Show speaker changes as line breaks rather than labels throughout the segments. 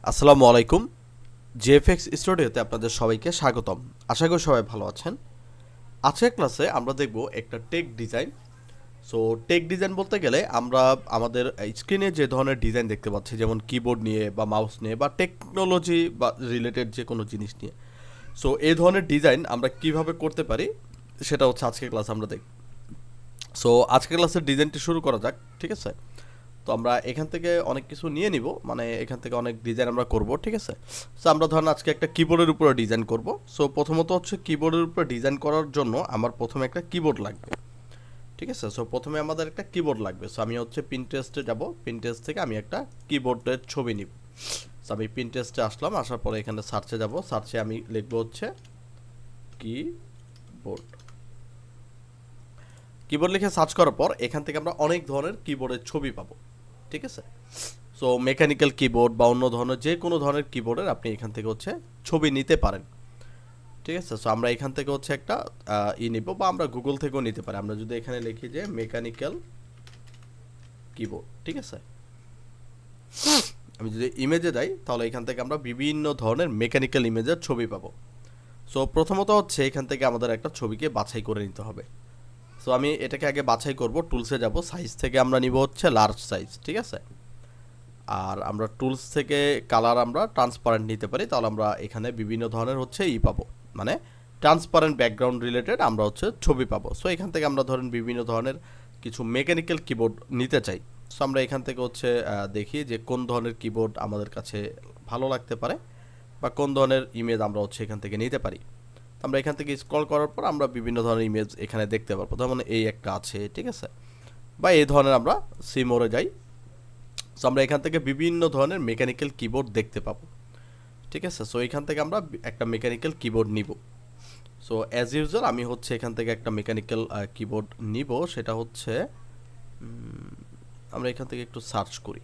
আসসালামু আলাইকুম। জেএফএক্স স্টুডিওতে আপনাদের সবাইকে স্বাগতম। আশা করি সবাই ভালো আছেন। আজকের ক্লাসে আমরা দেখব একটা tech design. So tech design বলতে গেলে আমরা আমাদের স্ক্রিনে যে ধরনের ডিজাইন দেখতে পাচ্ছি, যেমন কিবোর্ড নিয়ে বা মাউস নিয়ে বা টেকনোলজি বা রিলেটেড যে কোনো জিনিস নিয়ে, সো এই ধরনের ডিজাইন আমরা কিভাবে করতে পারি সেটা হচ্ছে আজকের ক্লাস আমরা দেখব। সো আজকের ক্লাসের ডিজাইনটি শুরু করা যাক, ঠিক আছে? তো আমরা এখান থেকে অনেক কিছু নিয়ে নিব, মানে এখান থেকে অনেক ডিজাইন আমরা করব, ঠিক আছে? সো আমরা ধরেন আজকে একটা কিবোর্ডের উপরে ডিজাইন করব। সো প্রথমত হচ্ছে কিবোর্ডের উপরে ডিজাইন করার জন্য আমার প্রথমে একটা কিবোর্ড লাগবে, ঠিক আছে? সো প্রথমে আমাদের একটা কিবোর্ড লাগবে। সো আমি হচ্ছে পিন্টারেস্টে যাব, পিন্টারেস্ট থেকে আমি একটা কিবোর্ডের ছবি নিব। সো আমি পিন্টারেস্টে আসলাম, আসার পরে এখানে সার্চে যাব, সার্চে আমি লিখবো হচ্ছে কিবোর্ড। কিবোর্ড লিখে সার্চ করার পর এখান থেকে আমরা অনেক ধরনের কিবোর্ডের ছবি পাবো, ঠিক আছে? সো মেকানিক্যাল কিবোর্ড বা অন্য ধরনের যে কোনো ধরনের কিবোর্ডের আপনি এখান থেকে হচ্ছে ছবি নিতে পারেন, ঠিক আছে? সো আমরা এখান থেকে হচ্ছে একটা নিব, বা আমরা গুগল থেকেও নিতে পারি। আমরা যদি এখানে লিখি যে মেকানিক্যাল কিবোর্ড, ঠিক আছে? আমি যদি ইমেজে যাই তাহলে এখান থেকে আমরা বিভিন্ন ধরনের মেকানিক্যাল ইমেজের ছবি পাবো। সো প্রথমত হচ্ছে এখান থেকে আমাদের একটা ছবিকে বাছাই করে নিতে হবে। সো আমি এটাকে আগে বাছাই করব, টুলসে যাব, সাইজ থেকে আমরা নিব হচ্ছে লার্জ সাইজ, ঠিক আছে? আর আমরা টুলস থেকে কালার আমরা ট্রান্সপারেন্ট নিতে পারি, তাহলে আমরা এখানে বিভিন্ন ধরনের হচ্ছে পাবো, মানে ট্রান্সপারেন্ট ব্যাকগ্রাউন্ড রিলেটেড আমরা হচ্ছে ছবি পাবো। সো এখান থেকে আমরা ধরেন বিভিন্ন ধরনের কিছু মেকানিক্যাল কিবোর্ড নিতে চাই। সো আমরা এখান থেকে হচ্ছে দেখি যে কোন ধরনের কিবোর্ড আমাদের কাছে ভালো লাগতে পারে বা কোন ধরনের ইমেজ আমরা হচ্ছে এখান থেকে নিতে পারি। আমরা এখান থেকে স্ক্রল করার পর আমরা বিভিন্ন ধরনের ইমেজ এখানে দেখতে পারবো। যেমন এই একটা আছে, ঠিক আছে? বা এই ধরনের আমরা সিমোরে যাই। সো আমরা এখান থেকে বিভিন্ন ধরনের মেকানিক্যাল কিবোর্ড দেখতে পাবো, ঠিক আছে? সো এখান থেকে আমরা একটা মেকানিক্যাল কিবোর্ড নিব। সো অ্যাজ ইউজুয়াল আমি হচ্ছে এখান থেকে একটা মেকানিক্যাল কিবোর্ড নিব, সেটা হচ্ছে আমরা এখান থেকে একটু সার্চ করি।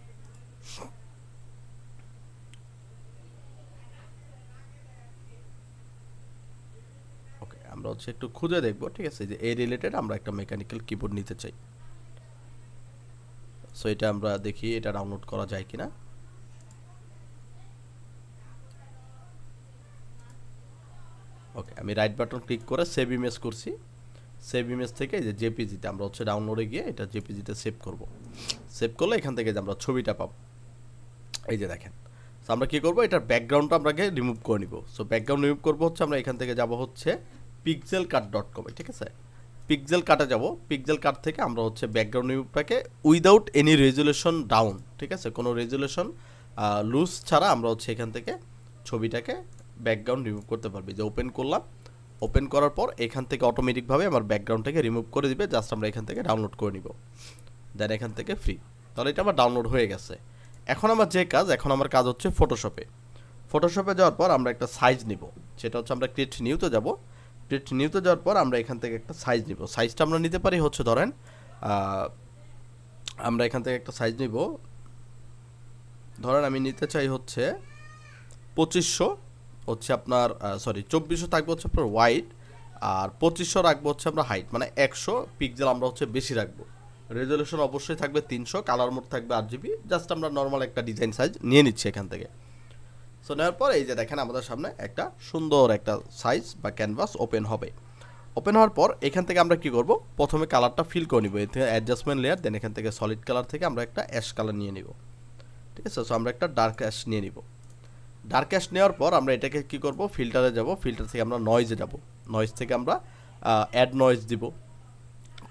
ওকে, আমরা হচ্ছে একটু খুঁজে দেখব, ঠিক আছে, যে এই রিলেটেড আমরা একটা মেকানিক্যাল কিবোর্ড নিতে চাই। সো এটা আমরা দেখি এটা ডাউনলোড করা যায় কিনা। ওকে, আমি রাইট বাটন ক্লিক করে সেভ ইমেজ করছি। সেভ ইমেজ থেকে এই যে জেপিজিতে আমরা হচ্ছে ডাউনলোডে গিয়ে এটা জেপিজিতে সেভ করব। সেভ করলে এখান থেকে যে আমরা ছবিটা পাবো, এই যে দেখেন। সো আমরা কি করব, এটার ব্যাকগ্রাউন্ডটা আমরা আগে রিমুভ করে নিব। সো ব্যাকগ্রাউন্ড রিমুভ করব হচ্ছে আমরা এখান থেকে যাব হচ্ছে pixelcut.com এ, ঠিক আছে? পিক্সেল কাটে যাব, পিক্সেল কাট থেকে আমরা হচ্ছে ব্যাকগ্রাউন্ড রিমুভটাকে উইদাউট এনি রেজুলেশন ডাউন, ঠিক আছে, কোনো রেজুলেশন লুজ ছাড়া আমরা হচ্ছে এখান থেকে ছবিটাকে ব্যাকগ্রাউন্ড রিমুভ করতে পারবি। যে ওপেন করলাম, ওপেন করার পর এখান থেকে অটোমেটিকভাবে আমার ব্যাকগ্রাউন্ডটাকে রিমুভ করে দিবে, জাস্ট আমরা এখান থেকে ডাউনলোড করে নিব, দেন এখান থেকে ফ্রি। তাহলে এটা আমার ডাউনলোড হয়ে গেছে। এখন আমার যে কাজ, এখন আমার কাজ হচ্ছে ফটোশপে। ফটোশপে যাওয়ার পর আমরা একটা সাইজ নিব, সেটা হচ্ছে আমরা ক্রিয়েট নিউতে যাব। ক্রিয়েট নিউতে যাওয়ার পর আমরা এখান থেকে একটা সাইজ নিব। সাইজটা আমরা নিতে পারি হচ্ছে ধরেন আমরা এখান থেকে একটা সাইজ নিব, ধরেন আমি নিতে চাই হচ্ছে 2500, হচ্ছে আপনার সরি 2400 থাকবে হচ্ছে আপনার ওয়াইড, আর 2500 রাখবো হচ্ছে আমরা হাইট, মানে 100 পিক্সেল আমরা হচ্ছে বেশি রাখবো। রেজলিউশন অবশ্যই থাকবে 300, কালার মোড থাকবে 8 GB। জাস্ট আমরা নর্মাল একটা ডিজাইন সাইজ নিয়ে নিচ্ছি এখান থেকে। সো নেওয়ার পর এই যে দেখেন আমাদের সামনে একটা সুন্দর একটা সাইজ বা ক্যানভাস ওপেন হবে। ওপেন হওয়ার পর এখান থেকে আমরা কি করব, প্রথমে কালারটা ফিল করে নিব, এর থেকে অ্যাডজাস্টমেন্ট লেয়ার, দেন এখান থেকে সলিড কালার থেকে আমরা একটা অ্যাশ কালার নিয়ে নিব, ঠিক আছে? সো আমরা একটা ডার্ক অ্যাশ নিয়ে নিব। ডার্ক অ্যাশ নেওয়ার পর আমরা এটাকে কি করব, ফিল্টারে যাব, ফিল্টার থেকে আমরা নয়েজে যাব, নয়েজ থেকে আমরা অ্যাড নয়েজ দিব,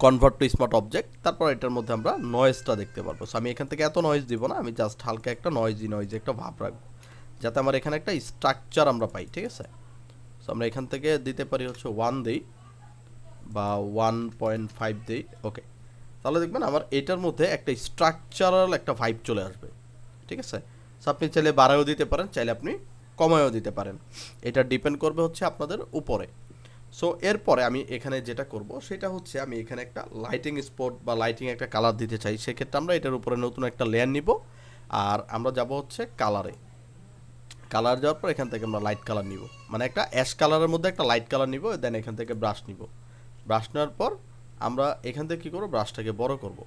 কনভার্ট টু স্মার্ট অবজেক্ট, তারপর এটার মধ্যে আমরা নয়েজটা দেখতে পারবো। সো আমি এখান থেকে এত নয়েজ দিব না, আমি জাস্ট হালকা একটা নয়েজি একটা ভাব রাখবো, যাতে আমার এখানে একটা স্ট্রাকচার আমরা পাই, ঠিক আছে? সো আমরা এখান থেকে দিতে পারি হচ্ছে 1 দিই বা 1.5 দিই। ওকে, তাহলে দেখবেন আমার এটার মধ্যে একটা স্ট্রাকচারাল একটা ভাইব চলে আসবে, ঠিক আছে? সো আপনি চাইলে বাড়ায়ও দিতে পারেন, চাইলে আপনি কমায়ও দিতে পারেন, এটা ডিপেন্ড করবে হচ্ছে আপনাদের উপরে। সো এরপরে আমি এখানে যেটা করব সেটা হচ্ছে আমি এখানে একটা লাইটিং স্পট বা লাইটিং একটা কালার দিতে চাই। সেক্ষেত্রে আমরা এটার উপরে নতুন একটা লেয়ার নিব, আর আমরা যাব হচ্ছে কালারে। কালার যাওয়ার পর এখান থেকে আমরা লাইট কালার নিব, মানে একটা অ্যাশ কালারের মধ্যে একটা লাইট কালার নিব, দেন এখান থেকে ব্রাশ নিব। ব্রাশ নেওয়ার পর আমরা এখান থেকে কী করবো, ব্রাশটাকে বড় করব।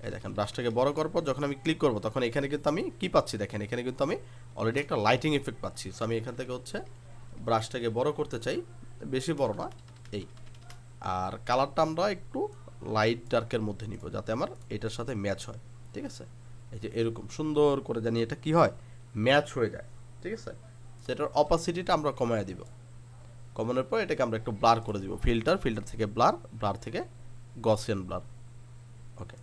এই দেখেন ব্রাশটাকে বড় করার পর যখন আমি ক্লিক করব তখন এখানে কিন্তু আমি কি পাচ্ছি দেখেন, এখানে কিন্তু আমি অলরেডি একটা লাইটিং এফেক্ট পাচ্ছি। সো আমি এখান থেকে হচ্ছে ব্রাশটাকে বড় করতে চাই, বেশি বড় না, এই। আর কালারটা আমরা একটু লাইট ডার্কের মধ্যে নিব যাতে আমার এটার সাথে ম্যাচ হয়, ঠিক আছে। এই যে এরকম সুন্দর করে জানি এটা কি হয়, ম্যাচ হয়ে যায়, ঠিক আছে। সেটার অপাসিটিটা আমরা কমায় দিব, কমানোর পর এটাকে আমরা একটু ব্লার করে দিব, ফিল্টার থেকে ব্লার থেকে গসিয়ান ব্লার। ওকে,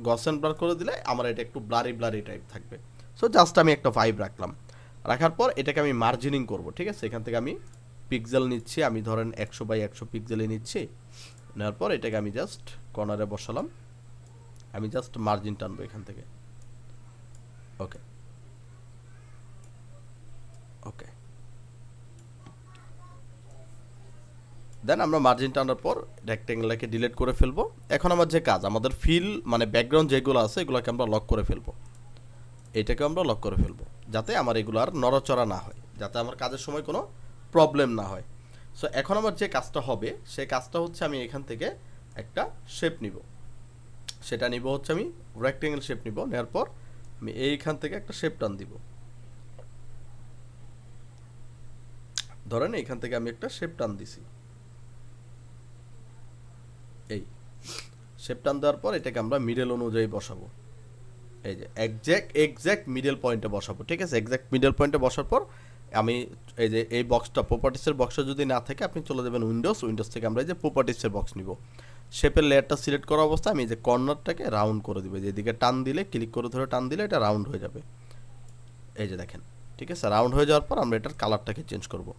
গসিয়ান ব্লার করে দিলে আমার এটা একটু ব্লারি টাইপ থাকবে। সো জাস্ট আমি একটা ভাইব রাখলাম, রাখার পর এটাকে আমি মার্জিনিং করব, ঠিক আছে। এখান থেকে আমি পিক্সেল নিচ্ছি, আমি ধরেন 100x100 পিক্সেলে নিচ্ছি, নেওয়ার পর এটাকে আমি জাস্ট কর্নারে বসালাম, আমি জাস্ট মার্জিন টানবো এখান থেকে। ওকে ওকে, দেন আমরা মার্জিন টানার পর রেক্টেঙ্গেলটাকে ডিলিট করে ফেলবো। এখন আমার যে কাজ, আমাদের ফিল মানে ব্যাকগ্রাউন্ড যেগুলো আছে এগুলোকে আমরা লক করে ফেলবো, এটাকে আমরা লক করে ফেলবো যাতে আমার এগুলো আর নড়াচড়া না হয়, যাতে আমার কাজের সময় কোনো প্রবলেম না হয়। সো এখন আমার যে কাজটা হবে সেই কাজটা হচ্ছে আমি এখান থেকে একটা শেপ নিব, সেটা নিব হচ্ছে আমি রেক্টেঙ্গেল শেপ নিব, নেওয়ার পর আমি এইখান থেকে একটা শেপ টান দিব। ধরেন এইখান থেকে আমি একটা শেপ টান দিছি, এই শেপ টান দেওয়ার পর এটাকে আমরা মিডল অনুযায়ী বসাবো, এই যে এক্স্যাক্ট মিডল পয়েন্টে বসাবো, ঠিক আছে। এক্স্যাক্ট মিডল পয়েন্টে বসার পর আমি এই যে এই বক্সটা, প্রপার্টিসের বক্সটা যদি না থাকে আপনি চলে যাবেন উইন্ডোজ থেকে আমরা এই যে প্রপার্টিসের বক্স নিব, শেপের লেয়ারটা সিলেক্ট করা অবস্থায় আমি এই যে কর্নারটাকে রাউন্ড করে দিব, যেদিকে টান দিলে, ক্লিক করে ধরে টান দিলে এটা রাউন্ড হয়ে যাবে, এই যে দেখেন, ঠিক আছে। রাউন্ড হয়ে যাওয়ার পর আমরা এটার কালারটাকে চেঞ্জ করব।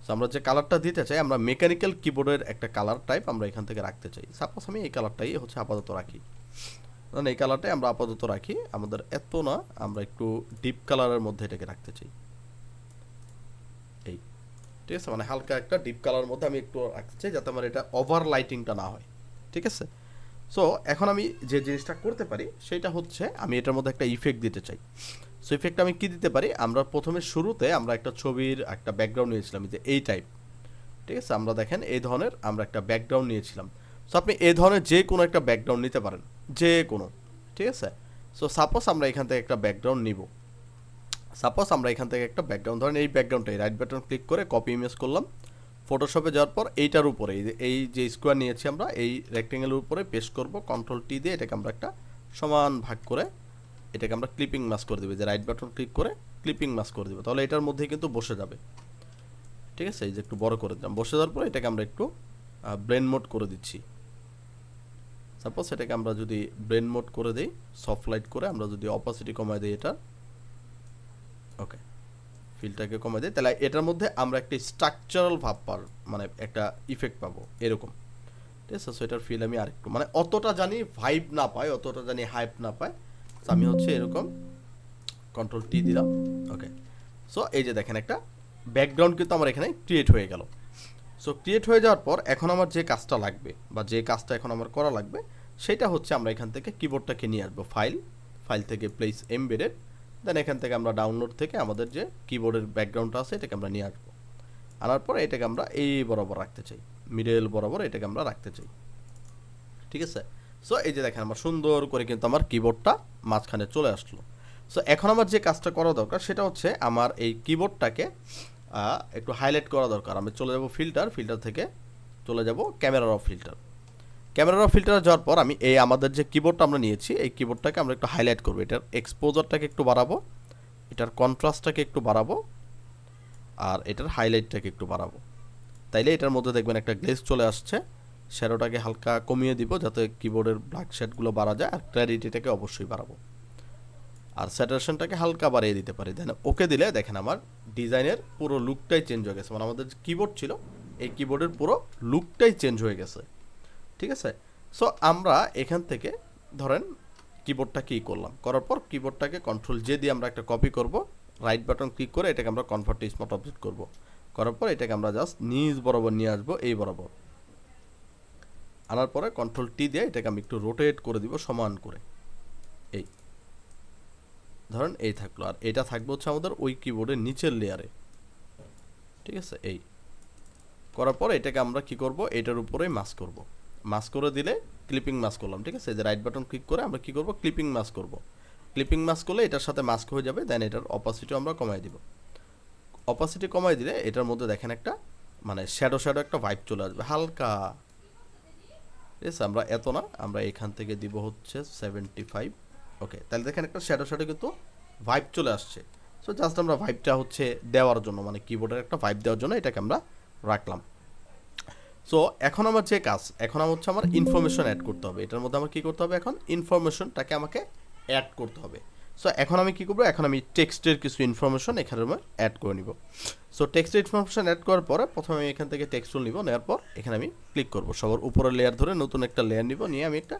সো আমরা যে কালারটা দিতে চাই, আমরা মেকানিক্যাল কিবোর্ডের একটা কালার টাইপ আমরা এখান থেকে রাখতে চাই। সাপোজ আমি এই কালারটাই হচ্ছে আপাতত রাখি, কারণ এই কালারটাই আমরা আপাতত রাখি, আমাদের এত না, আমরা একটু ডিপ কালারের মধ্যে এটাকে রাখতে চাই, এই, ঠিক আছে। মানে হালকা একটা ডিপ কালারের মধ্যে আমি একটু রাখতে চাই যাতে আমার এটা ওভার লাইটিংটা না হয়, ঠিক আছে। সো এখন আমি যে জিনিসটা করতে পারি সেটা হচ্ছে আমি এটার মধ্যে একটা ইফেক্ট দিতে চাই। সো ইফেক্ট আমি কি দিতে পারি, আমরা প্রথমে শুরুতে আমরা একটা ছবির একটা ব্যাকগ্রাউন্ড নিয়েছিলাম যে এই টাইপ, ঠিক আছে। আমরা দেখেন এই ধরনের আমরা একটা ব্যাকগ্রাউন্ড নিয়েছিলাম। সো আপনি এই ধরনের যে কোনো একটা ব্যাকগ্রাউন্ড নিতে পারেন, যে কোনো, ঠিক আছে। সো সাপোজ আমরা এখান থেকে একটা ব্যাকগ্রাউন্ড নিব, সাপোজ আমরা এখান থেকে একটা ব্যাকগ্রাউন্ড, ধরেন এই ব্যাকগ্রাউন্ডটাই রাইট বাটন ক্লিক করে কপি ইমেজ করলাম, ফটোশপে যাওয়ার পর এইটার উপরে এই যে স্কোয়ার নিয়েছি আমরা এই রেক্টেঙ্গেলের উপরে পেস্ট করব, কন্ট্রোল-T দিয়ে এটাকে আমরা একটা সমান ভাগ করে এটাকে আমরা ক্লিপিং মাস্ক করে দেবো, যে রাইট বাটন ক্লিক করে ক্লিপিং মাস্ক করে দেবো, তাহলে এটার মধ্যেই কিন্তু বসে যাবে, ঠিক আছে। এই যে একটু বড় করে দিলাম, বসে যাওয়ার পর এটাকে আমরা একটু ব্লেন্ড মোড করে দিচ্ছি। সাপোজ এটাকে আমরা যদি ব্লেন্ড মোড করে দিই, সফট লাইট করে আমরা যদি অপাসিটি কমায় দিই এটা, ওকে, ফিলটাকে কমায় দিই, তাহলে এটার মধ্যে আমরা একটা স্ট্রাকচারাল ভাব মানে একটা ইফেক্ট পাবো এরকম, ঠিক আছে। সো এটার ফিল আমি আরেকটু মানে অতটা জানি ভাইব না পাই, অতটা জানি হাইপ না পাই, তো আমি হচ্ছে এরকম কন্ট্রোল-T দিলাম, ওকে। সো এই যে দেখেন একটা ব্যাকগ্রাউন্ড কিন্তু আমার এখানে ক্রিয়েট হয়ে গেল। সো ক্রিয়েট হয়ে যাওয়ার পর এখন আমার যে কাজটা লাগবে বা যে কাজটা এখন আমার করা লাগবে সেটা হচ্ছে আমরা এখান থেকে কিবোর্ডটাকে নিয়ে আসবো, ফাইল থেকে প্লেস এমবেডেড, দেন এখান থেকে আমরা ডাউনলোড থেকে আমাদের যে কিবোর্ডের ব্যাকগ্রাউন্ডটা আছে এটাকে আমরা নিয়ে আসবো, আনার পর এটাকে আমরা এই বরাবর রাখতে চাই, মিডল বরাবর এটাকে আমরা রাখতে চাই, ঠিক আছে। সো এই যে দেখেন আমার সুন্দর করে কিন্তু আমার কিবোর্ডটা মাঝখানে চলে আসলো। সো এখন আমার যে কাজটা করা দরকার সেটা হচ্ছে আমার এই কিবোর্ডটাকে একটু হাইলাইট করা দরকার। আমি চলে যাব ফিল্টার থেকে চলে যাব ক্যামেরা অফ ফিল্টার যাওয়ার পর আমি এই আমাদের যে কিবোর্ডটা আমরা নিয়েছি এই কিবোর্ডটাকে আমরা একটু হাইলাইট করবো, এটার এক্সপোজারটাকে একটু বাড়াবো, এটার কন্ট্রাস্টটাকে একটু বাড়াবো, আর এটার হাইলাইটটাকে একটু বাড়াবো, তাইলে এটার মধ্যে দেখবেন একটা গ্লেজ চলে আসছে। শ্যাডোটাকে হালকা কমিয়ে দিব যাতে কিবোর্ডের ব্ল্যাক শেডগুলো বাড়া যায়, আর ক্ল্যারিটিটাকে অবশ্যই বাড়াবো, আর স্যাচুরেশনটাকে হালকা বাড়িয়ে দিতে পারি। দেন ওকে দিলে দেখেন আমার ডিজাইনের পুরো লুকটাই চেঞ্জ হয়ে গেছে, মানে আমাদের যে কিবোর্ড ছিল এই কিবোর্ডের পুরো লুকটাই চেঞ্জ হয়ে গেছে, ঠিক আছে। সো আমরা এখান থেকে ধরেন কিবোর্ডটা কী করলাম, করার পর কিবোর্ডটাকে কন্ট্রোল-J দিয়ে আমরা একটা কপি করব, রাইট বাটন ক্লিক করে এটাকে আমরা কনভার্ট টু স্মার্ট অবজেক্ট করব, করার পর এটাকে আমরা জাস্ট নিচ বরাবর নিয়ে আসবো, এই বরাবর আনার পরে কন্ট্রোল-T দিয়ে এটাকে আমি একটু রোটেট করে দিব সমান করে, এই ধরেন এই থাকলো, আর এটা থাকবে হচ্ছে আমাদের ওই কিবোর্ডের নিচের লেয়ারে, ঠিক আছে। এই করার পর এটাকে আমরা কি করব, এটার উপরেই মাস্ক করব, মাস্ক করে দিলে ক্লিপিং মাস্ক করলাম, ঠিক আছে? এই যে রাইট বাটন ক্লিক করে আমরা কি করব, ক্লিপিং মাস্ক করব। ক্লিপিং মাস্ক করলে এটার সাথে মাস্ক হয়ে যাবে, দেন এটার অপাসিটি আমরা কমাই দিব। অপাসিটি কমাই দিলে এটার মধ্যে দেখেন একটা মানে শ্যাডো শ্যাডো একটা ভাইব চলে আসবে হালকা, ঠিক আছে? আমরা এত না, আমরা এখান থেকে দিব হচ্ছে 75। ওকে, তাহলে দেখেন একটা শ্যাডো শ্যাডো কিন্তু ভাইব চলে আসছে। সো জাস্ট আমরা ভাইবটা হচ্ছে দেওয়ার জন্য, মানে কিবোর্ডের একটা ভাইব দেওয়ার জন্য এটাকে আমরা রাখলাম। সো এখন আমার যে কাজ, এখন আমার হচ্ছে আমার ইনফরমেশন অ্যাড করতে হবে। এটার মধ্যে আমার কী করতে হবে, এখন ইনফরমেশনটাকে আমাকে অ্যাড করতে হবে। সো এখন আমি কী করবো, এখন আমি টেক্সটের কিছু ইনফরমেশন এখানে অ্যাড করে নিব। সো টেক্সটের ইনফরমেশন অ্যাড করার পরে প্রথমে আমি এখান থেকে টেক্সট টুল নিব, নেওয়ার পর এখানে আমি ক্লিক করব, সবার উপরের লেয়ার ধরে নতুন একটা লেয়ার নিব, নিয়ে আমি একটা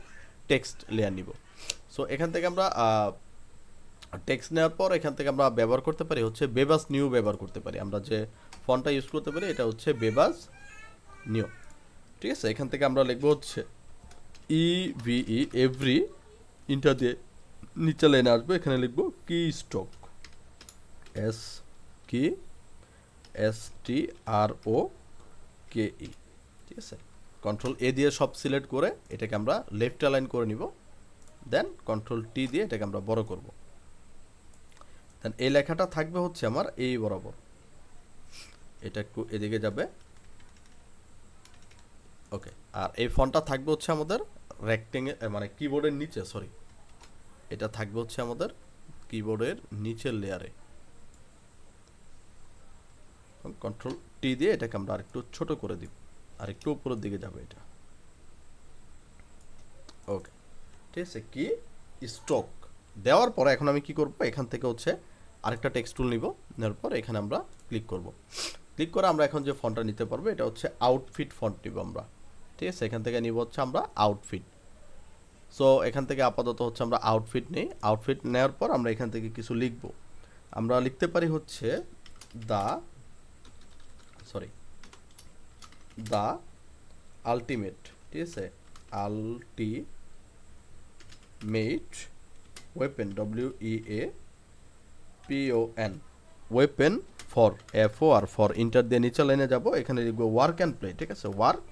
টেক্সট লেয়ার নিব। সো এখান থেকে আমরা টেক্সট নেওয়ার পর এখান থেকে আমরা ব্যবহার করতে পারি হচ্ছে বেবাস নিউ ব্যবহার করতে পারি। আমরা যে ফন্টটা ইউজ করতে পারি এটা হচ্ছে বেবাস নিউ, ঠিক আছে? এখান থেকে আমরা লিখবো হচ্ছে ইভিই এভরি, ইন্টার দিয়ে নিচে লাইনে আসবে, এখানে লিখবো কি স্ট্রোক, এস কি এস টি আর ও কে ই, ঠিক আছে? কন্ট্রোল এ দিয়ে সব সিলেক্ট করে এটাকে আমরা লেফট অ্যালাইন করে নিব, দেন কন্ট্রোল টি দিয়ে এটাকে আমরা বড় করব। দেন এই লেখাটা থাকবে হচ্ছে আমার এই বরাবর, এটা একটু এদিকে যাবে। ওকে, আর এই ফন্টটা থাকবে হচ্ছে আমাদের রেক্টেঙ্গেল, মানে কিবোর্ডের নিচে, সরি, এটা থাকবে হচ্ছে আমাদের কিবোর্ডের নিচের লেয়ারে। কন্ট্রোল টি দিয়ে এটাকে আমরা আরেকটু ছোট করে দিব, আরেকটু উপরের দিকে যাবে এটা। ওকে, ঠিক আছে? কি স্ট্রোক দেওয়ার পরে এখন আমি কি করব, এখান থেকে হচ্ছে আরেকটা টেক্সট টুল নিব, নেওয়ার পর এখানে আমরা ক্লিক করব। ক্লিক করে আমরা এখন যে ফন্টটা নিতে পারবো এটা হচ্ছে আউটফিট ফন্ট নিব আমরা, ঠিক আছে? এখান থেকে নিব হচ্ছে আমরা আউটফিট। সো এখান থেকে আপাতত হচ্ছে আমরা আউটফিট নেই। আউটফিট নেওয়ার পর আমরা এখান থেকে কিছু লিখব। আমরা লিখতে পারি হচ্ছে দ্য আলটিমেট, ঠিক আছে? Ultimate weapon, WEAPON, weapon for, FOR, for inter দিয়ে নিচে লাইনে যাব, এখানে লিখবো ওয়ার্ক অ্যান্ড প্লে, ঠিক আছে? Work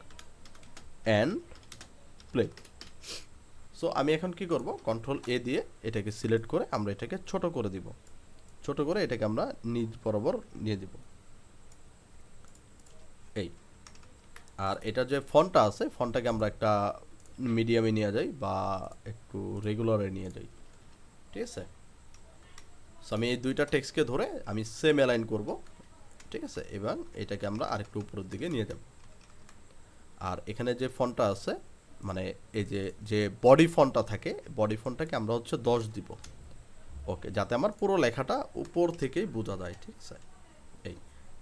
and play. সো আমি এখন কি করব, কন্ট্রোল এ দিয়ে এটাকে সিলেক্ট করে আমরা এটাকে ছোট করে দিব, ছোট করে এটাকে আমরা নিচ বরাবর নিয়ে দিব, এই। আর এটা যে ফন্টটা আছে, ফন্টটাকে আমরা একটা মিডিয়ামে নিয়ে যাই বা একটু রেগুলারে নিয়ে যাই, ঠিক আছে? সো আমি এই দুইটা টেক্সটকে ধরে আমি সেম অ্যালাইন করব, ঠিক আছে? এবার এটাকে আমরা আরেকটু উপরের দিকে নিয়ে যাব। আর এখানে যে ফন্টটা আছে, মানে এই যে বডি ফন্টটা থাকে, বডি ফন্টটাকে আমরা হচ্ছে 10 দিব। ওকে, যাতে আমার পুরো লেখাটা উপর থেকেই বোঝা যায়, ঠিক আছে? এই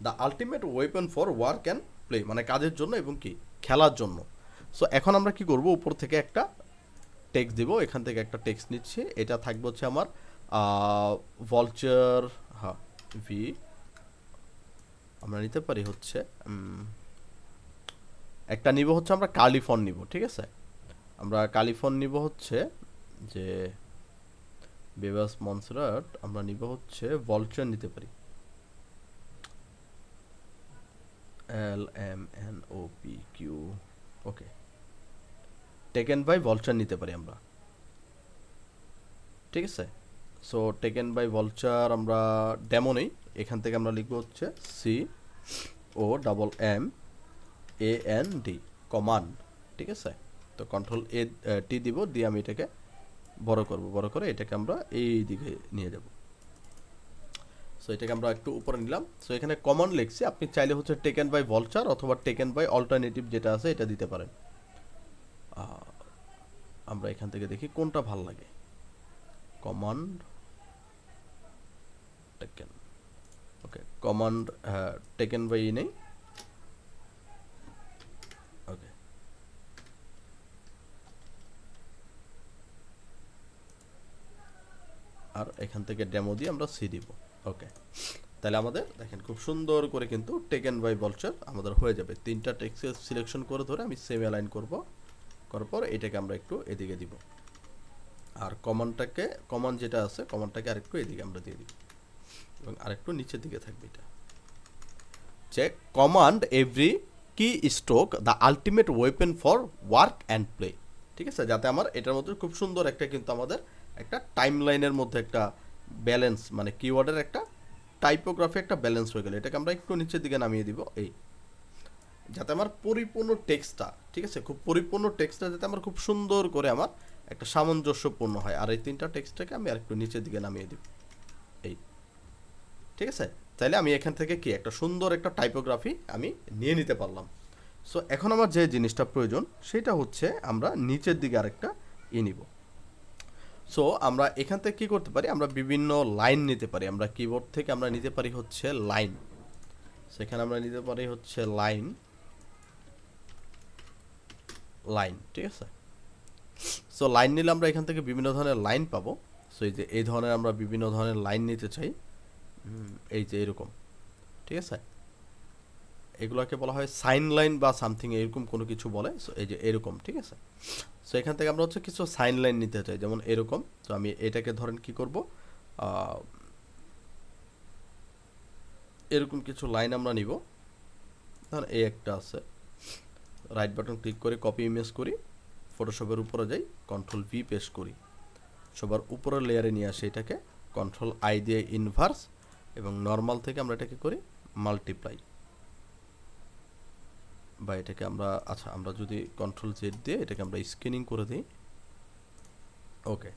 the ultimate weapon for work and play, মানে কাজের জন্য এবং কি খেলার জন্য। সো এখন আমরা কি করব, উপর থেকে একটা টেক্সট দিব, এখান থেকে একটা টেক্সট নিচ্ছি, এটা থাকবে হচ্ছে আমার ভলচার, হ্যাঁ, ভি, আমরা নিতে পারি হচ্ছে একটা নিব হচ্ছে আমরা কার্লিফন নিব, ঠিক আছে? আমরা কার্লিফন নিব হচ্ছে যে বেবাস মনসরাট, আমরা নিব হচ্ছে ভলচার নিতে পারি, LMNOPQ, ওকে, টেকেন বাই ভলচার নিতে পারি আমরা, ঠিক আছে? সো টেকেন বাই ভলচার আমরা ডেমো নেই, এখান থেকে আমরা লিখবো হচ্ছে COMMAND, কমান্ড, ঠিক আছে? তো কন্ট্রোল টি দিব, দিয়ে আমি এটাকে বড় করব, বড় করে এটাকে আমরা এই দিকে নিয়ে যাব। সো এটাকে আমরা একটু উপরে নিলাম। সো এখানে কমান্ড লিখছি, আপনি চাইলে হচ্ছে টেকেন বাই ভলচার অথবা টেকেন বাই অল্টারনেটিভ যেটা আছে এটা দিতে পারেন। আমরা এখান থেকে দেখি কোনটা ভাল লাগে। Command taken, okay, command taken by নেই, ওকে। আর এখান থেকে ডেমো দিয়ে আমরা সি দিব, ওকে। তাহলে আমাদের দেখেন খুব সুন্দর করে কিন্তু টেকেন বাই ভলচার আমাদের হয়ে যাবে। তিনটা টেক্সট সিলেকশন করে ধরে আমি সেম অ্যালাইন করব, করার পর এটাকে আমরা একটু এদিকে দিব। আর কমান্ডটাকে, কমান্ড যেটা আছে কমান্ডটাকে আরেকটু এদিকে আমরা দিয়ে দিব এবং আরেকটু নিচের দিকে থাকবে এটা। Check command every key stroke the ultimate weapon for work and play, ঠিক আছে, যাতে আমার এটার মধ্যে খুব সুন্দর একটা কিন্তু আমাদের একটা টাইম লাইনের মধ্যে একটা ব্যালেন্স, মানে কিওয়ার্ডের একটা টাইপোগ্রাফি একটা ব্যালেন্স হয়ে গেল। এটাকে আমরা একটু নিচের দিকে নামিয়ে দিব, এই যাতে আমার পরিপূর্ণ টেক্সটটা, ঠিক আছে, খুব পরিপূর্ণ টেক্সটটা যাতে আমার খুব সুন্দর করে আমার একটা সামঞ্জস্যপূর্ণ হয়। আর এই তিনটা টেক্সটটাকে আমি আর একটু নিচের দিকে নামিয়ে দিব, এই ঠিক আছে। তাইলে আমি এখান থেকে কি একটা সুন্দর একটা টাইপোগ্রাফি আমি নিয়ে নিতে পারলাম। সো এখন আমার যে জিনিসটা প্রয়োজন সেটা হচ্ছে আমরা নিচের দিকে আরেকটা নিব। সো আমরা এখান থেকে কী করতে পারি, আমরা বিভিন্ন লাইন নিতে পারি। আমরা কিবোর্ড থেকে আমরা নিতে পারি হচ্ছে লাইন, সেখানে আমরা নিতে পারি হচ্ছে লাইন, ঠিক আছে। সো লাইন নিলে আমরা এখান থেকে বিভিন্ন ধরনের লাইন পাবো। সো এই যে এই ধরনের আমরা বিভিন্ন ধরনের লাইন নিতে চাই, এই যে এরকম, ঠিক আছে, এগুলোকে বলা হয় সাইন লাইন বা সামথিং এরকম কোনো কিছু বলে। সো এই যে এরকম, ঠিক আছে। সো এখান থেকে আমরা হচ্ছে কিছু সাইন লাইন নিতে চাই, যেমন এরকম। তো আমি এটাকে ধরেন কি করব, এরকম কিছু লাইন আমরা নিব। ধরেন এই একটা আছে, রাইট বাটন ক্লিক করে কপি ইমেজ করি, ফটোশপের উপরে যাই, কন্ট্রোল ভি পেস্ট করি, সবার উপরের লেয়ারে নিয়ে আসি এটাকে, কন্ট্রোল আই দিয়ে ইনভার্স, এবং নর্মাল থেকে আমরা এটাকে করি মাল্টিপ্লাই, বা এটাকে আমরা, আচ্ছা আমরা যদি কন্ট্রোল জেড দিয়ে এটাকে আমরা স্ক্যানিং করে দিই, ওকে।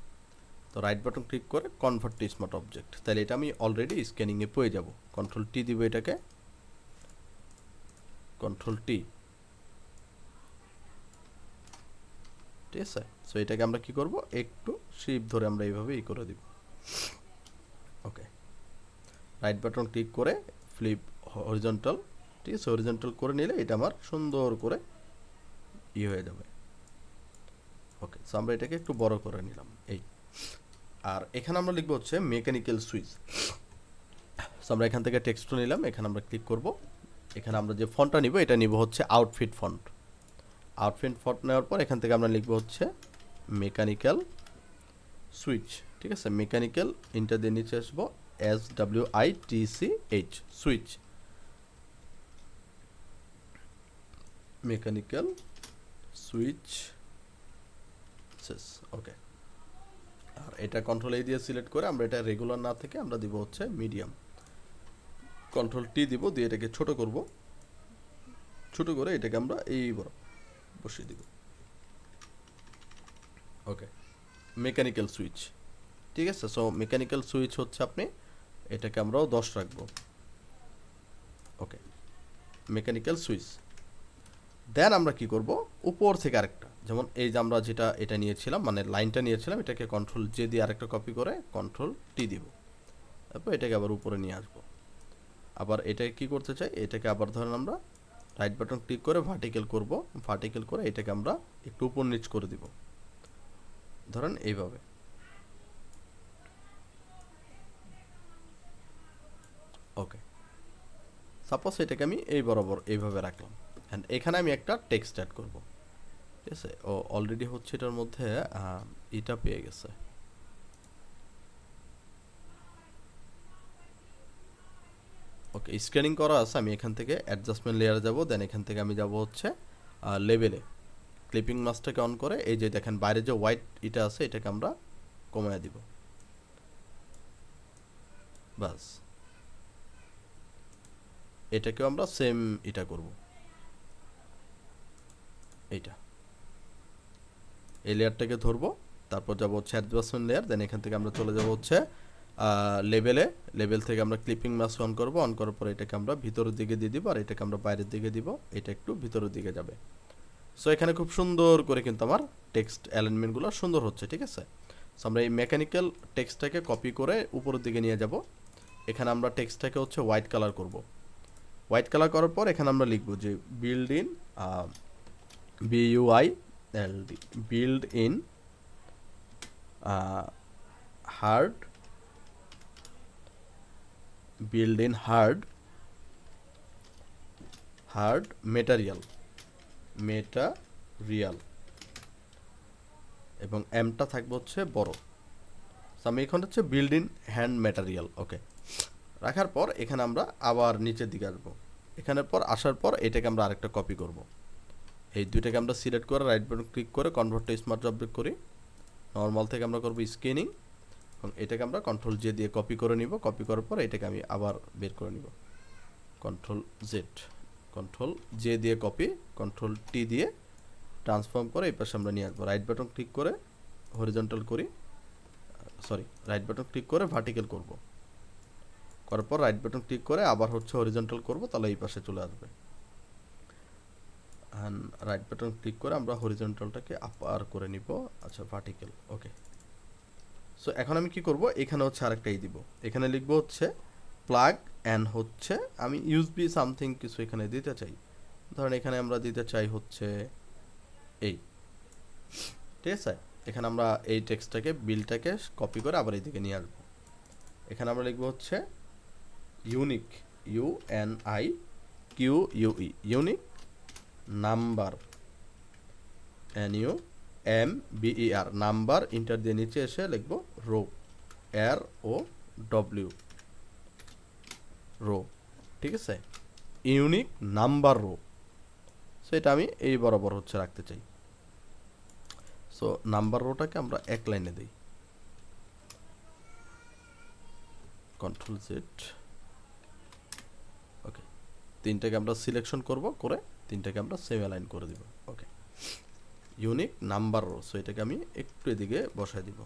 তো রাইট বাটন ক্লিক করে কনভার্ট টু স্মার্ট অবজেক্ট, তাহলে এটা আমি অলরেডি স্ক্যানিংয়ে পেয়ে যাব। কন্ট্রোল টি দিব এটাকে, কন্ট্রোল টি, ঠিক আছে। সো এটাকে আমরা কি করব, একটু শিফট ধরে আমরা এইভাবে করে দিব, ওকে। রাইট বাটন ক্লিক করে ফ্লিপ হরিজন্টাল, ঠিক আছে, হরিজন্টাল করে নিলে এটা আমার সুন্দর করে হয়ে যাবে, ওকে। সো আমরা এটাকে একটু বড় করে নিলাম, এই। আর এখানে আমরা লিখবো হচ্ছে মেকানিক্যাল সুইচ। সো আমরা এখান থেকে টেক্সট নিলাম, এখানে আমরা ক্লিক করব, এখানে আমরা যে ফন্টটা নিব এটা নিব হচ্ছে আউটফিট ফন্ট। আউটফিট ফন্ট নেওয়ার পর এখান থেকে আমরা লিখবো হচ্ছে মেকানিক্যাল সুইচ, ঠিক আছে। মেকানিক্যাল ইন্টার দিয়ে নিচে আসবো, SWITCH, সুইচ, মেকানিক্যাল সুইচ, ওকে। আর এটা কন্ট্রোল এই দিয়ে সিলেক্ট করে আমরা এটা রেগুলার না থেকে আমরা দিব হচ্ছে মিডিয়াম, কন্ট্রোল টি দিব, দিয়ে এটাকে ছোট করব, ছোট করে এটাকে আমরা এই বড় বসিয়ে দিব, ওকে। মেকানিক্যাল সুইচ, ঠিক আছে। সো মেকানিক্যাল সুইচ হচ্ছে আপনি এটাকে আমরাও 10 রাখবো, ওকে, মেকানিক্যাল সুইচ। দেন আমরা কি করব, উপর থেকে আরেকটা, যেমন এই যে আমরা যেটা এটা নিয়েছিলাম, মানে লাইনটা নিয়েছিলাম, এটাকে কন্ট্রোল জে দিয়ে আরেকটা কপি করে কন্ট্রোল টি দিব, তারপর এটাকে আবার উপরে নিয়ে আসবো। আবার এটাকে কি করতে চাই, এটাকে আবার ধরেন আমরা রাইট বাটন ক্লিক করে ভার্টিক্যাল করব, ভার্টিক্যাল করে এটাকে আমরা একটু উপর নিচ করে দিব, ধরেন এইভাবে, ওকে। সাপোজ এটাকে আমি এই বরাবর এইভাবে রাখলাম, অ্যান্ড এখানে আমি একটা টেক্সট অ্যাড করব, ঠিক আছে। ও অলরেডি হচ্ছে এটার মধ্যে এটা পেয়ে গেছে, ওকে। স্ক্যানিং করা আছে, আমি এখান থেকে অ্যাডজাস্টমেন্ট লেয়ারে যাব, দেন এখান থেকে আমি যাব হচ্ছে লেভেলে, ক্লিপিং মাস্কটাকে অন করে এই যে দেখেন বাইরে যে হোয়াইট এটা আছে এটাকে আমরা কমায় দিব, বাস। এটাকেও আমরা সেম এটা করব, এইটা, এই লেয়ারটাকে ধরবো, তারপর যাব হচ্ছে অ্যাডজাস্টমেন্ট লেয়ার, দেন এখান থেকে আমরা চলে যাব হচ্ছে লেভেলে, লেভেল থেকে আমরা ক্লিপিং মাস্ক অন করব, অন করার পর এটাকে আমরা ভিতরের দিকে দিয়ে দিব, আর এটাকে আমরা বাইরের দিকে দিব, এটা একটু ভিতরের দিকে যাবে। সো এখানে খুব সুন্দর করে কিন্তু আমার টেক্সট অ্যালাইনমেন্টগুলো সুন্দর হচ্ছে, ঠিক আছে। সো আমরা এই মেকানিক্যাল টেক্সটটাকে কপি করে উপরের দিকে নিয়ে যাব, এখানে আমরা টেক্সটটাকে হচ্ছে হোয়াইট কালার করব, হোয়াইট কালার করার পর এখানে আমরা লিখব যে build in BUILD, build in hard, build in hard material, এবং এমটা থাকবে হচ্ছে বড়। আমি এখন হচ্ছে বিল্ড ইন হ্যান্ড ম্যাটেরিয়াল, ওকে। রাখার পর এখানে আমরা আবার নিচের দিকে আসবো, এখানের পর আসার পর এটাকে আমরা আরেকটা কপি করব, এই দুইটাকে আমরা সিলেক্ট করে রাইট বাটন ক্লিক করে কনভার্ট টু স্মার্ট অবজেক্ট করি। নর্মাল থেকে আমরা করব স্ক্যানিং এবং এটাকে আমরা কন্ট্রোল জে দিয়ে কপি করে নিব। কপি করার পর এটাকে আমি আবার বের করে নিব, কন্ট্রোল জেড, কন্ট্রোল জে দিয়ে কপি, কন্ট্রোল টি দিয়ে ট্রান্সফর্ম করে এই পাশে আমরা নিয়ে আসবো। রাইট বাটন ক্লিক করে হরিজন্টাল করি, সরি রাইট বাটন ক্লিক করে ভার্টিক্যাল করব, করার পর রাইট বাটন ক্লিক করে আবার হচ্ছে হরিজন্টাল করব, তাহলে এই পাশে চলে আসবে। অ্যান্ড রাইট বাটন ক্লিক করে আমরা হরিজন্টালটাকে আপার করে নিব, আচ্ছা ভার্টিক্যাল, ওকে। সো এখন আমি কি করব, এখানে হচ্ছে আরেকটা দিব, এখানে লিখব হচ্ছে প্লাগ অ্যান্ড হচ্ছে আমি ইউএসবি সামথিং কিছু এখানে দিতে চাই। ধরেন এখানে আমরা দিতে চাই হচ্ছে এই, ঠিক আছে। এখানে আমরা এই টেক্সটটাকে বিলটাকে কপি করে আবার এইদিকে নিয়ে আসবো। এখানে আমরা লিখবো হচ্ছে unique, UNIQUE, unique number, NUMBER, number, inter দিয়ে নিচে এসে লিখবো রো, ROW, রো, ঠিক আছে, ইউনিক নাম্বার রো। সো এটা আমি এই বরাবর হচ্ছে রাখতে চাই। সো নাম্বার রোটাকে আমরা এক লাইনে দিই, কন্ট্রোল জেড, ওকে। তিনটাকে আমরা সিলেকশন করব, করে তিনটাকে আমরা সেম অ্যালাইন করে দিব, ওকে। ইউনিক নাম্বার রো, সো এটাকে আমি একটু এদিকে বসাই দিব,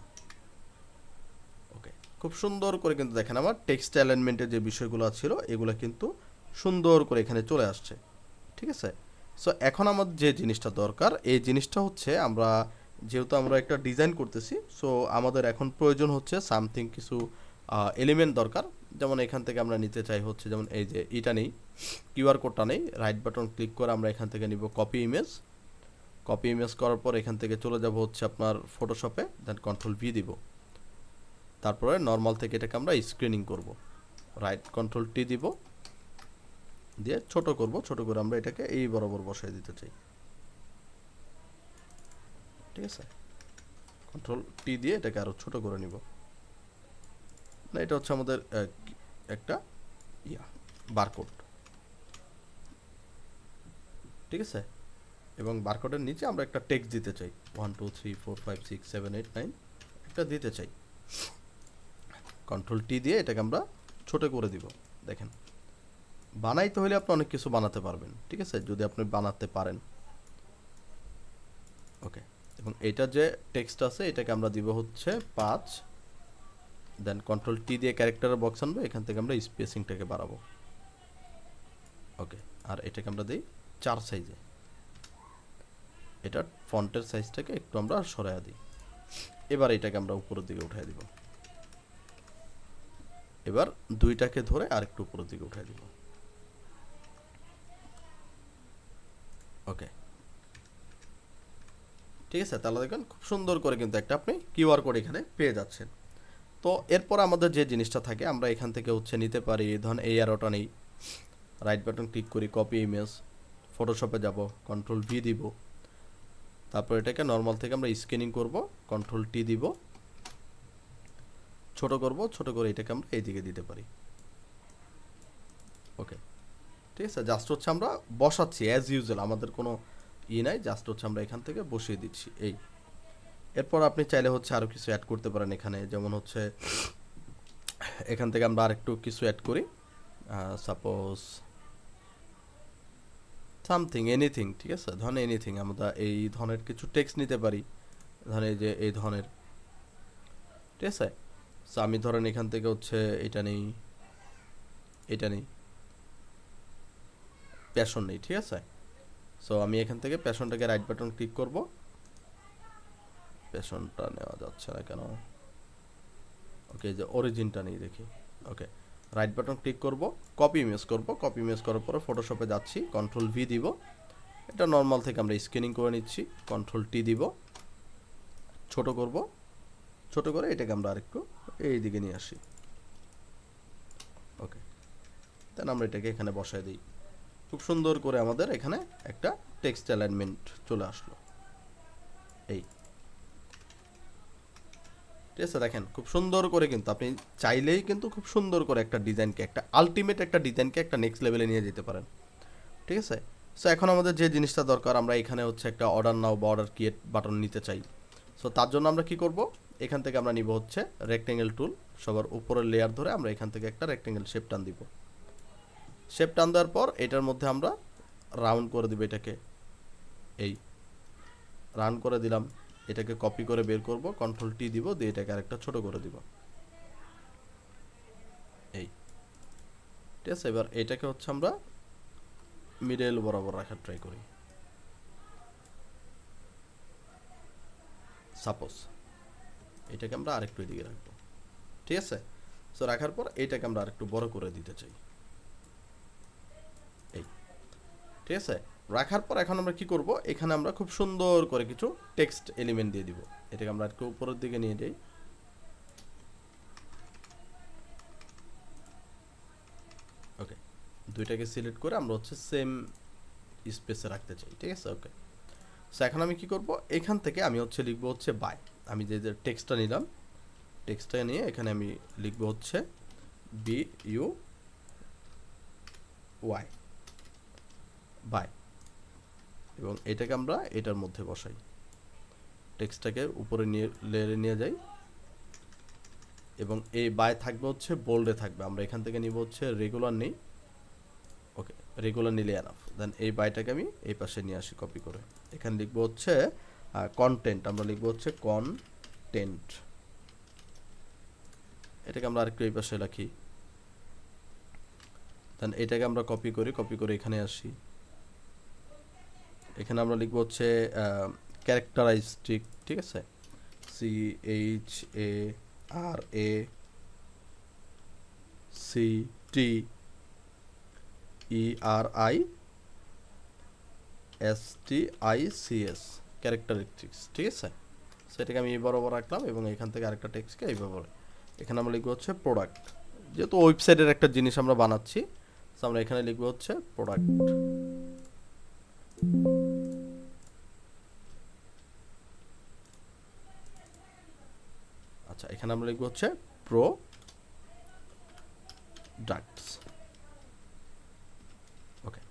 ওকে। খুব সুন্দর করে কিন্তু দেখেন আমার টেক্সট অ্যালাইনমেন্টের যে বিষয়গুলো ছিল এগুলো কিন্তু সুন্দর করে এখানে চলে আসছে, ঠিক আছে। সো এখন আমার যে জিনিসটা দরকার, এই জিনিসটা হচ্ছে আমরা যেহেতু আমরা একটা ডিজাইন করতেছি, সো আমাদের এখন প্রয়োজন হচ্ছে সামথিং কিছু এলিমেন্ট দরকার। যেমন এখান থেকে আমরা নিতে চাই হচ্ছে, যেমন এই যে এটা নেই, কিউআর কোডটা নেই, রাইট বাটন ক্লিক করে আমরা এখান থেকে নিব কপি ইমেজ। কপি ইমেজ করার পর এখান থেকে চলে যাব হচ্ছে আপনার ফটোশপে, দেন কন্ট্রোল ভি দিব। তারপরে নর্মাল থেকে এটাকে আমরা স্ক্রিনিং করব, রাইট কন্ট্রোল টি দিব, দিয়ে ছোট করব, ছোট করে আমরা এটাকে এই বরাবর বসায় দিতে চাই, ঠিক আছে। কন্ট্রোল টি দিয়ে এটাকে আরো ছোট করে নিব, না এটা হচ্ছে আমাদের একটা বারকোড, ঠিক আছে। এবং বারকোডের নিচে আমরা একটা টেক্সট দিতে চাই, 1 2 3 4 5 6 7 8 9 একটা দিতে চাই। কন্ট্রোল টি দিয়ে এটাকে আমরা ছোট করে দিব। দেখেন বানাইতে হলে আপনি অনেক কিছু বানাতে পারবেন, ঠিক আছে, যদি আপনি বানাতে পারেন, ওকে। এবং এটা যে টেক্সট আছে এটাকে আমরা দিব হচ্ছে 5, দেন কন্ট্রোল টি দিয়ে ক্যারেক্টারের বক্স আনবো, এখান থেকে আমরা স্পেসিংটাকে বাড়াবো, ওকে। আর এটাকে আমরা দিই 4 সাইজে, এটা ফন্টের সাইজটাকে একটু আমরা সরাইয়া দিই। এবার এটাকে আমরা উপরের দিকে উঠাই দিব, এবার দুইটাকে ধরে আর একটু উপরের দিকে উঠাই দিব, ওকে, ঠিক আছে। তাহলে দেখুন খুব সুন্দর করে কিন্তু একটা আপনি কিউআর কোড এখানে পেয়ে যাচ্ছেন। তো এরপর আমাদের যে জিনিসটা থাকে আমরা এখান থেকে হচ্ছে নিতে পারি, ধরুন এই অ্যারোটা নেই, রাইট বাটন ক্লিক করি, কপি ইমেজ, ফটোশপে যাব, কন্ট্রোল ভি দিব, তারপর এটাকে নর্মাল থেকে আমরা স্ক্যানিং করব, কন্ট্রোল টি দিব, ছোট করব, ছোট করে এটাকে আমরা এইদিকে দিতে পারি, ওকে, ঠিক আছে। জাস্ট হচ্ছে আমরা বসাচ্ছি অ্যাজ ইউজুয়াল, আমাদের কোনো নাই, জাস্ট হচ্ছে আমরা এখান থেকে বসিয়ে দিচ্ছি এই। এরপর আপনি চাইলে হচ্ছে আরও কিছু অ্যাড করতে পারেন এখানে, যেমন হচ্ছে এখান থেকে আমরা আরেকটু কিছু অ্যাড করি, সাপোজ সামথিং এনিথিং, ঠিক আছে, ধরেন এনিথিং, আমরা এই ধরনের কিছু টেক্সট নিতে পারি, ধরেন এই যে এই ধরনের, ঠিক আছে। সো আমি ধরেন এখান থেকে হচ্ছে এটা নেই, এটা নেই, প্যাশন নেই, ঠিক আছে। সো আমি এখান থেকে প্যাশনটাকে রাইট বাটন ক্লিক করব, প্যাশনটা নেওয়া যাচ্ছে না কেন, ওকে, যে অরিজিনটা নেই দেখি, ওকে। রাইট বাটন ক্লিক করব, কপি ইমেজ করব, কপি ইমেজ করার পরে ফটোশপে যাচ্ছি, কন্ট্রোল ভি দিব, এটা নর্মাল থেকে আমরা স্ক্যানিং করে নিচ্ছি, কন্ট্রোল টি দিব, ছোট করব, ছোট করে এটাকে আমরা আরেকটু এই দিকে নিয়ে আসি, ওকে। দেন আমরা এটাকে এখানে বসায় দিই, খুব সুন্দর করে আমাদের এখানে একটা টেক্সট অ্যালাইনমেন্ট চলে আসলো, এই, ঠিক আছে। দেখেন খুব সুন্দর করে কিন্তু আপনি চাইলেই কিন্তু খুব সুন্দর করে একটা ডিজাইনকে, একটা আলটিমেট একটা ডিজাইনকে একটা নেক্সট লেভেলে নিয়ে যেতে পারেন, ঠিক আছে। সো এখন আমাদের যে জিনিসটা দরকার, আমরা এখানে হচ্ছে একটা অর্ডার নাও বা অর্ডার ক্রিয়েট বাটন নিতে চাই। সো তার জন্য আমরা কি করব, এখান থেকে আমরা নিব হচ্ছে রেক্টেঙ্গেল টুল, সবার উপরের লেয়ার ধরে আমরা এখান থেকে একটা রেক্টেঙ্গেল শেপ টান দিব। শেপ টান দেওয়ার পর এটার মধ্যে আমরা রাউন্ড করে দিব, এটাকে এই রাউন্ড করে দিলাম। এটাকে কপি করে বের করব, কন্ট্রোল টি দিব, দিয়ে এটাকে আরেকটা ছোট করে দিব, এই। ঠিক আছে, এবার এটাকে হচ্ছে আমরা মিডল বরাবর রাখার ট্রাই করি। সাপোজ এটাকে আমরা আরেকটু এদিকে রাখবো। ঠিক আছে, সো রাখার পর এটাকে আমরা আরেকটু বড় করে দিতে চাই, এই। ঠিক আছে, রাখার পর এখন আমরা কি করব, এখানে আমরা খুব সুন্দর করে কিছু টেক্সট এলিমেন্ট দিয়ে দিব। এটাকে আমরা একটু উপরের দিকে নিয়ে যাই। ওকে, দুইটাকে সিলেক্ট করে আমরা হচ্ছে সেম স্পেসে রাখতে চাই। ঠিক আছে, ওকে। সো এখন আমি কি করব, এখান থেকে আমি হচ্ছে লিখবো হচ্ছে বাই। আমি যে যে টেক্সটটা নিলাম, টেক্সটটা নিয়ে এখানে আমি লিখবো হচ্ছে BUY বাই, এবং এটাকে আমরা এটার মধ্যে বসাই। টেক্সটটাকে উপরে নিয়ে লেয়ারে নিয়ে যাই, এবং এই বাই থাকবে হচ্ছে বোল্ডে থাকবে। আমরা এখান থেকে নিব হচ্ছে রেগুলার নেই, ওকে, রেগুলার নিলে এনাফ। দেন এই বাইটাকে আমি এই পাশে নিয়ে আসি কপি করে। এখানে লিখবো হচ্ছে কন্টেন্ট, আমরা লিখবো হচ্ছে কন্টেন্ট। এটাকে আমরা আরেকটু এই পাশে রাখি। দেন এটাকে আমরা কপি করি, কপি করে এখানে আসি। এখানে আমরা লিখবো হচ্ছে ক্যারেক্টারাইস্টিক। ঠিক আছে, CHARACTERISTICS, ক্যারেক্টারিস্টিক্স। ঠিক আছে, সেটাকে আমি এই বরাবর রাখলাম, এবং এখান থেকে আরেকটা টেক্সটকে এইভাবে এখানে আমরা লিখবো হচ্ছে প্রোডাক্ট। যেহেতু ওয়েবসাইটের একটা জিনিস আমরা বানাচ্ছি, তো আমরা এখানে লিখবো হচ্ছে প্রোডাক্ট। আচ্ছা, এখানে আমরা লিখবো হচ্ছে প্রোডাক্টস। ওকে,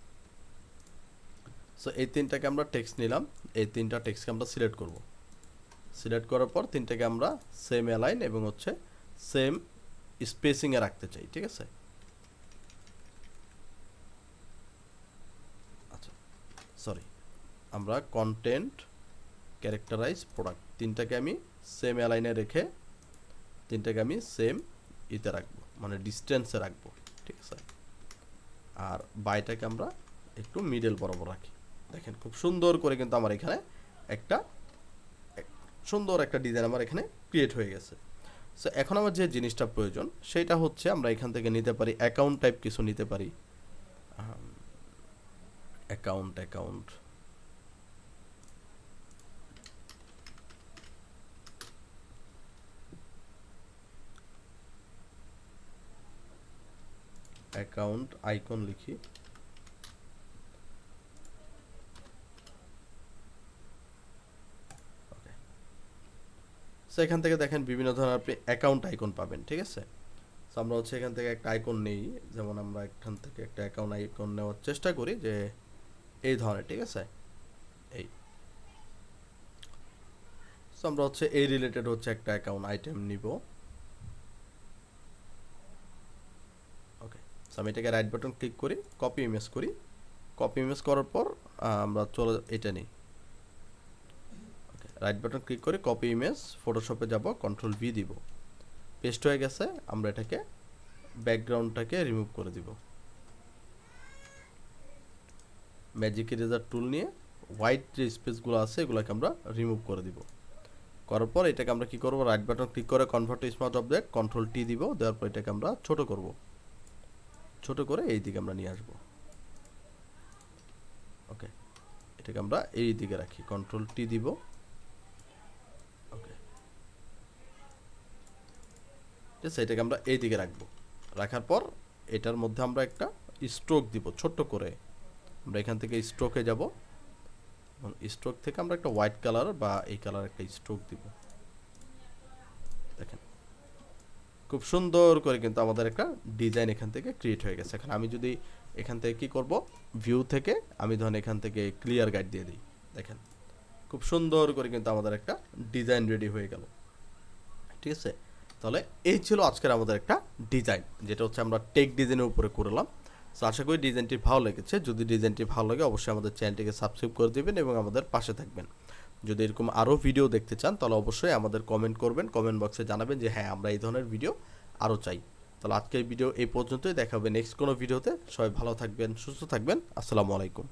সো এই তিনটাকে আমরা টেক্সট নিলাম, এই তিনটা টেক্সটকে আমরা সিলেক্ট করব। সিলেক্ট করার পর তিনটাকে আমরা সেম অ্যালাইন এবং হচ্ছে সেম স্পেসিংয়ে রাখতে চাই। ঠিক আছে, আচ্ছা সরি, আমরা কন্টেন্ট, ক্যারেক্টারাইজ, প্রোডাক্ট তিনটাকে আমি সেম অ্যালাইনে রেখে তিনটাকে আমি সেম ইতে রাখবো, মানে ডিস্টেন্সে রাখবো। ঠিক আছে, আর বাইটাকে আমরা একটু মিডল বরাবর রাখি। দেখেন খুব সুন্দর করে কিন্তু আমার এখানে একটা সুন্দর একটা ডিজাইন আমার এখানে ক্রিয়েট হয়ে গেছে। সো এখন আমার যে জিনিসটা প্রয়োজন সেটা হচ্ছে আমরা এখান থেকে নিতে পারি অ্যাকাউন্ট টাইপ কিছু নিতে পারি। অ্যাকাউন্ট অ্যাকাউন্ট অ্যাকাউন্ট আইকন লিখি। সো এখান থেকে দেখেন বিভিন্ন ধরনের আপনি অ্যাকাউন্ট আইকন পাবেন। ঠিক আছে, সো আমরা হচ্ছে এখান থেকে একটা আইকন নেই, যেমন আমরা এখান থেকে একটা অ্যাকাউন্ট আইকন নেওয়ার চেষ্টা করি যে এই ধরনের। ঠিক আছে, এই। সো আমরা হচ্ছে এই রিলেটেড হচ্ছে একটা অ্যাকাউন্ট আইটেম নিব। ওকে, সো আমি এটাকে রাইট বাটন ক্লিক করি, কপি ইমেজ করি। কপি ইমেজ করার পর আমরা চলে এটা নিই। ওকে, রাইট বাটন ক্লিক করে কপি ইমেজ, ফটোশপে যাব, কন্ট্রোল ভি দিব, পেস্ট হয়ে গেছে। আমরা এটাকে ব্যাকগ্রাউন্ডটাকে রিমুভ করে দিব। ম্যাজিক ইরেজার টুল নিয়ে হোয়াইট যে স্পেসগুলো আছে এগুলোকে আমরা রিমুভ করে দিব। করার পর এটাকে আমরা কি করব, রাইট বাটন ক্লিক করে convert to smart object, control T দিব, দেওয়ার পর এটাকে আমরা ছোট করব, ছোট করে এই দিকে আমরা নিয়ে আসব। ওকে, এটাকে আমরা এই দিকে রাখি, কন্ট্রোল টি দিব। ওকে, ঠিক আছে, এটাকে আমরা এই দিকে রাখবো। রাখার পর এটার মধ্যে আমরা একটা স্ট্রোক দিব ছোট্ট করে। আমরা এখান থেকে স্ট্রোকে যাব, এবং স্ট্রোক থেকে আমরা একটা হোয়াইট কালার বা এই কালার একটা স্ট্রোক দিব। দেখেন খুব সুন্দর করে কিন্তু আমাদের একটা ডিজাইন এখান থেকে ক্রিয়েট হয়ে গেছে। এখন আমি যদি এখান থেকে কি করব, ভিউ থেকে আমি ধরেন এখান থেকে ক্লিয়ার গাইড দিয়ে দিই, দেখেন খুব সুন্দর করে কিন্তু আমাদের একটা ডিজাইন রেডি হয়ে গেল। ঠিক আছে, তাহলে এই ছিল আজকের আমাদের একটা ডিজাইন, যেটা হচ্ছে আমরা টেক ডিজাইনের উপরে করলাম। সো আশা করি ডিজাইনটি ভালো লেগেছে। যদি ডিজাইনটি ভালো লাগে অবশ্যই আমাদের চ্যানেলটিকে সাবস্ক্রাইব করে দেবেন এবং আমাদের পাশে থাকবেন। যদি এরকম আরও ভিডিও দেখতে চান তাহলে অবশ্যই আমাদের কমেন্ট করবেন, কমেন্ট বক্সে জানাবেন যে হ্যাঁ আমরা এই ধরনের ভিডিও আরও চাই। তাহলে আজকের ভিডিও এই পর্যন্তই, দেখা হবে নেক্সট কোনো ভিডিওতে। সবাই ভালো থাকবেন, সুস্থ থাকবেন, আসসালামু আলাইকুম।